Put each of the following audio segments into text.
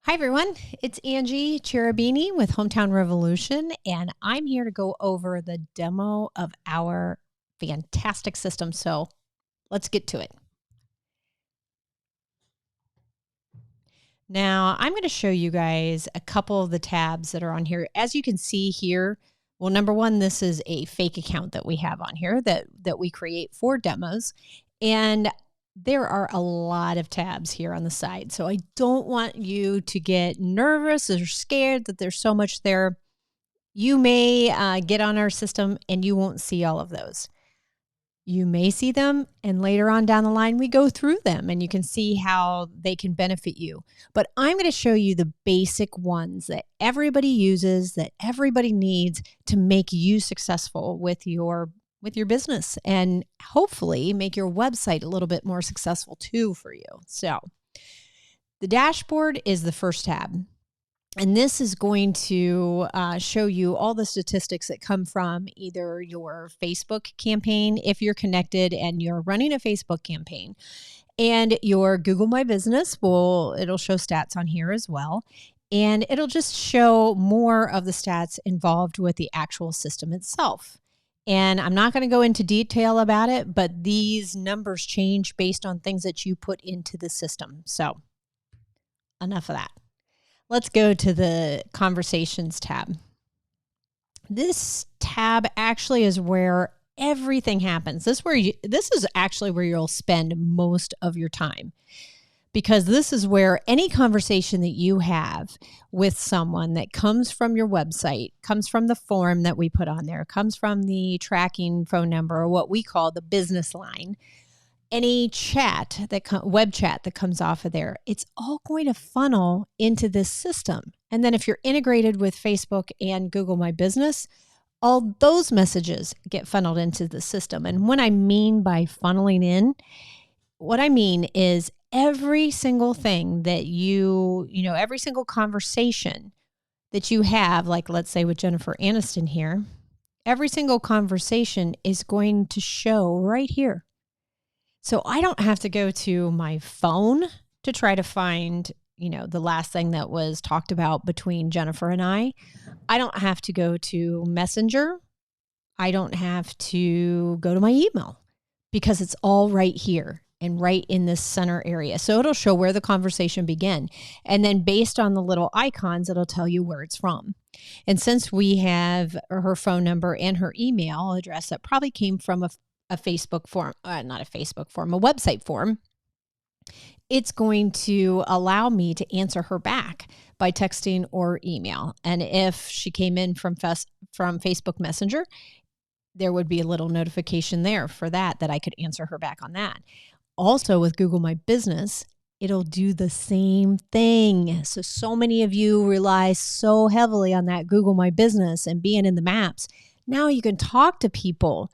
Hi, everyone. It's Angie Cherubini with Hometown Revolution, and I'm here to go over the demo of our fantastic system. So let's get to it. Now, I'm going to show you guys a couple of the tabs that are on here. As you can see here, well, number one, this is a fake account that we have on here that we create for demos. And there are a lot of tabs here on the side. So I don't want you to get nervous or scared that there's so much there. You may get on our system and you won't see all of those. You may see them, and later on down the line, we go through them and you can see how they can benefit you. But I'm going to show you the basic ones that everybody uses, that everybody needs to make you successful with your business and hopefully make your website a little bit more successful too for you. So the dashboard is the first tab. And this is going to show you all the statistics that come from either your Facebook campaign, if you're connected and you're running a Facebook campaign, and your Google My Business. It'll show stats on here as well. And it'll just show more of the stats involved with the actual system itself. And I'm not going to go into detail about it, but these numbers change based on things that you put into the system. So enough of that. Let's go to the Conversations tab. This tab actually is where everything happens. This is actually where you'll spend most of your time, because this is where any conversation that you have with someone that comes from your website, comes from the form that we put on there, comes from the tracking phone number, or what we call the business line, any chat web chat that comes off of there, it's all going to funnel into this system. And then if you're integrated with Facebook and Google My Business, all those messages get funneled into the system. And what I mean by funneling in, what I mean is every single thing that every single conversation that you have, like let's say with Jennifer Aniston here, every single conversation is going to show right here. So I don't have to go to my phone to try to find, the last thing that was talked about between Jennifer and I. I don't have to go to Messenger. I don't have to go to my email, because it's all right here and right in this center area. So it'll show where the conversation began. And then based on the little icons, it'll tell you where it's from. And since we have her phone number and her email address that probably came from a Facebook form, not a Facebook form, a website form, it's going to allow me to answer her back by texting or email. And if she came in from Facebook Messenger, there would be a little notification there for that I could answer her back on that. Also with Google My Business, it'll do the same thing. So many of you rely so heavily on that Google My Business and being in the maps. Now you can talk to people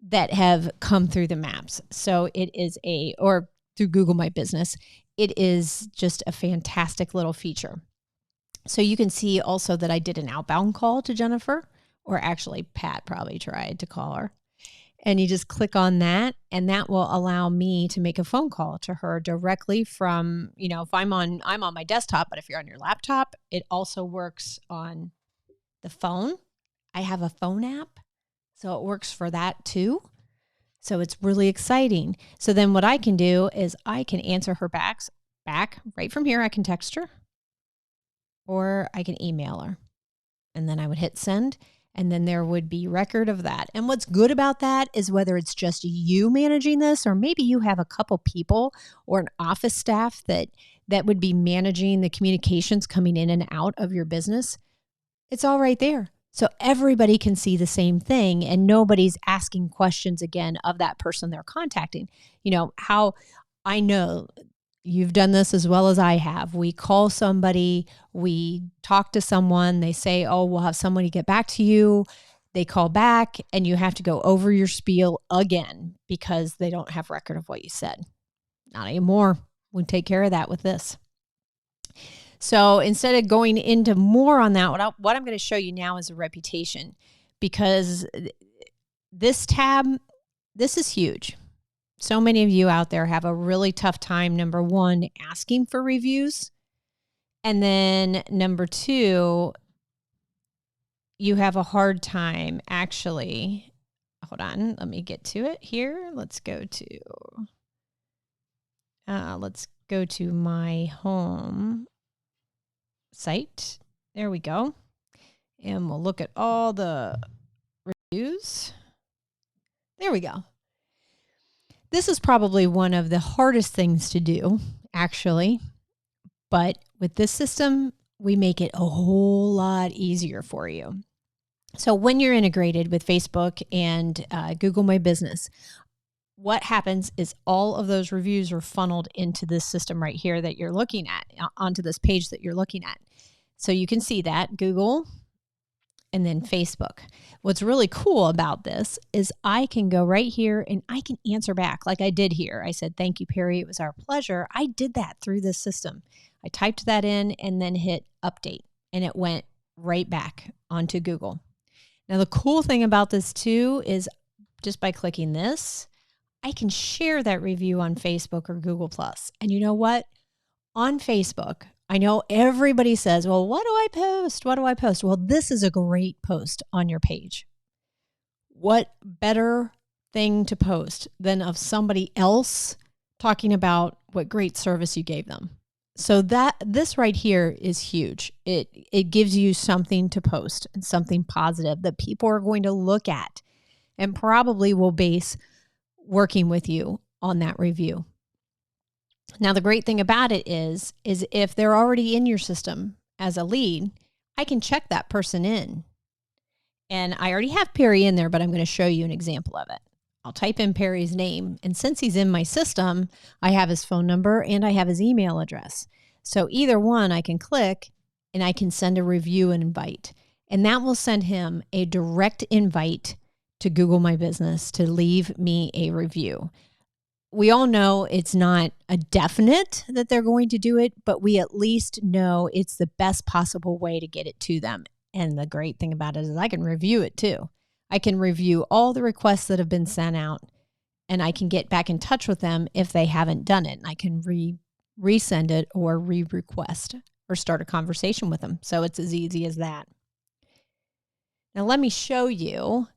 that have come through the maps. So it is or through Google My Business. It is just a fantastic little feature. So you can see also that I did an outbound call to Jennifer, or actually Pat probably tried to call her. And you just click on that, and that will allow me to make a phone call to her directly from, if I'm on my desktop, but if you're on your laptop, it also works on the phone. I have a phone app, so it works for that too. So it's really exciting. So then what I can do is I can answer her back right from here. I can text her or I can email her, and then I would hit send, and then there would be record of that. And what's good about that is whether it's just you managing this, or maybe you have a couple people or an office staff that would be managing the communications coming in and out of your business, it's all right there. So everybody can see the same thing, and nobody's asking questions again of that person they're contacting. How I know you've done this as well as I have. We call somebody, we talk to someone, they say, oh, we'll have somebody get back to you. They call back and you have to go over your spiel again because they don't have record of what you said. Not anymore. We take care of that with this. So instead of going into more on that, what I'm going to show you now is a reputation, because this tab, this is huge. So many of you out there have a really tough time, number one, asking for reviews. And then number 2, you have a hard time actually. Hold on, let me get to it here. Let's go to my home site. There we go. And we'll look at all the reviews. There we go. This is probably one of the hardest things to do, actually. But with this system, we make it a whole lot easier for you. So when you're integrated with Facebook and Google My Business, what happens is all of those reviews are funneled into this system right here that you're looking at, onto this page that you're looking at. So you can see that, Google and then Facebook. What's really cool about this is I can go right here and I can answer back like I did here. I said, "Thank you, Perry. It was our pleasure." I did that through this system. I typed that in and then hit update, and it went right back onto Google. Now, the cool thing about this too is just by clicking this, I can share that review on Facebook or Google+. And you know what? On Facebook, I know everybody says, "Well, what do I post? What do I post?" Well, this is a great post on your page. What better thing to post than of somebody else talking about what great service you gave them? So this right here is huge. It gives you something to post and something positive that people are going to look at and probably will base working with you on that review. Now, the great thing about it is if they're already in your system as a lead, I can check that person in. And I already have Perry in there, but I'm going to show you an example of it. I'll type in Perry's name, and since he's in my system, I have his phone number and I have his email address. So either one I can click and I can send a review and invite. And that will send him a direct invite to Google My Business to leave me a review. We all know it's not a definite that they're going to do it, but we at least know it's the best possible way to get it to them. And the great thing about it is I can review it too. I can review all the requests that have been sent out, and I can get back in touch with them if they haven't done it. And I can resend it or re-request or start a conversation with them. So it's as easy as that. Now let me show you.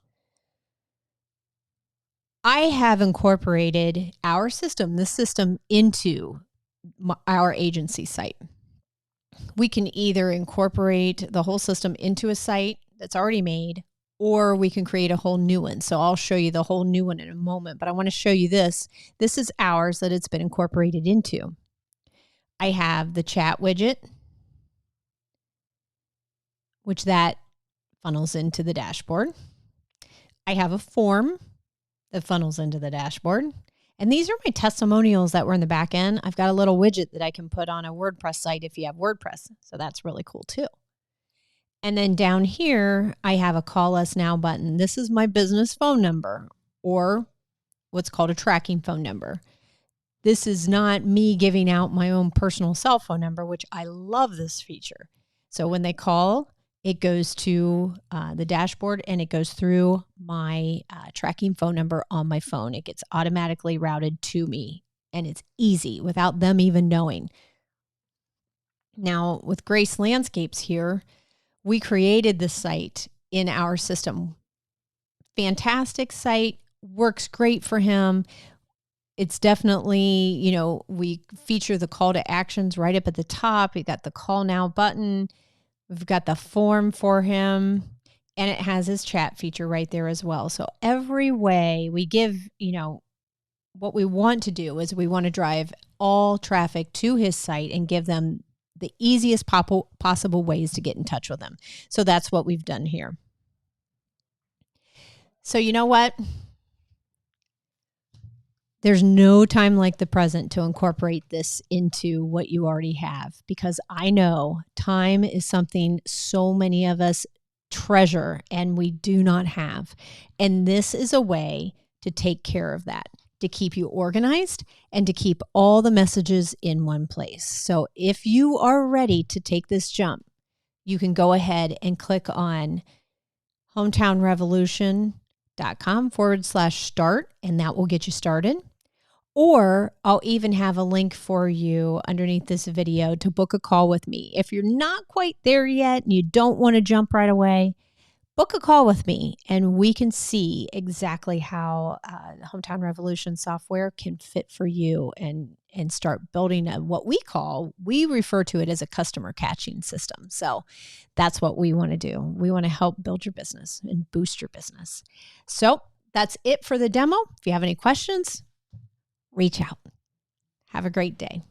I have incorporated our system, this system, into our agency site. We can either incorporate the whole system into a site that's already made, or we can create a whole new one. So I'll show you the whole new one in a moment, but I want to show you this. This is ours that it's been incorporated into. I have the chat widget, which that funnels into the dashboard. I have a form that funnels into the dashboard. And these are my testimonials that were in the back end. I've got a little widget that I can put on a WordPress site if you have WordPress. So that's really cool too. And then down here, I have a Call Us Now button. This is my business phone number, or what's called a tracking phone number. This is not me giving out my own personal cell phone number, which I love this feature. So when they call, it goes to the dashboard and it goes through my tracking phone number on my phone. It gets automatically routed to me, and it's easy without them even knowing. Now, with Grace Landscapes here, we created the site in our system. Fantastic site, works great for him. It's definitely, we feature the call to actions right up at the top. We got the call now button. We've got the form for him, and it has his chat feature right there as well. So every way we give, what we want to do is we want to drive all traffic to his site and give them the easiest possible ways to get in touch with him. So that's what we've done here. So you know what? There's no time like the present to incorporate this into what you already have, because I know time is something so many of us treasure and we do not have. And this is a way to take care of that, to keep you organized and to keep all the messages in one place. So if you are ready to take this jump, you can go ahead and click on hometownrevolution.com/start, and that will get you started. Or I'll even have a link for you underneath this video to book a call with me. If you're not quite there yet and you don't want to jump right away, book a call with me and we can see exactly how Hometown Revolution software can fit for you and start building what we refer to it as a customer catching system. So that's what we want to do. We want to help build your business and boost your business. So that's it for the demo. If you have any questions, reach out. Have a great day.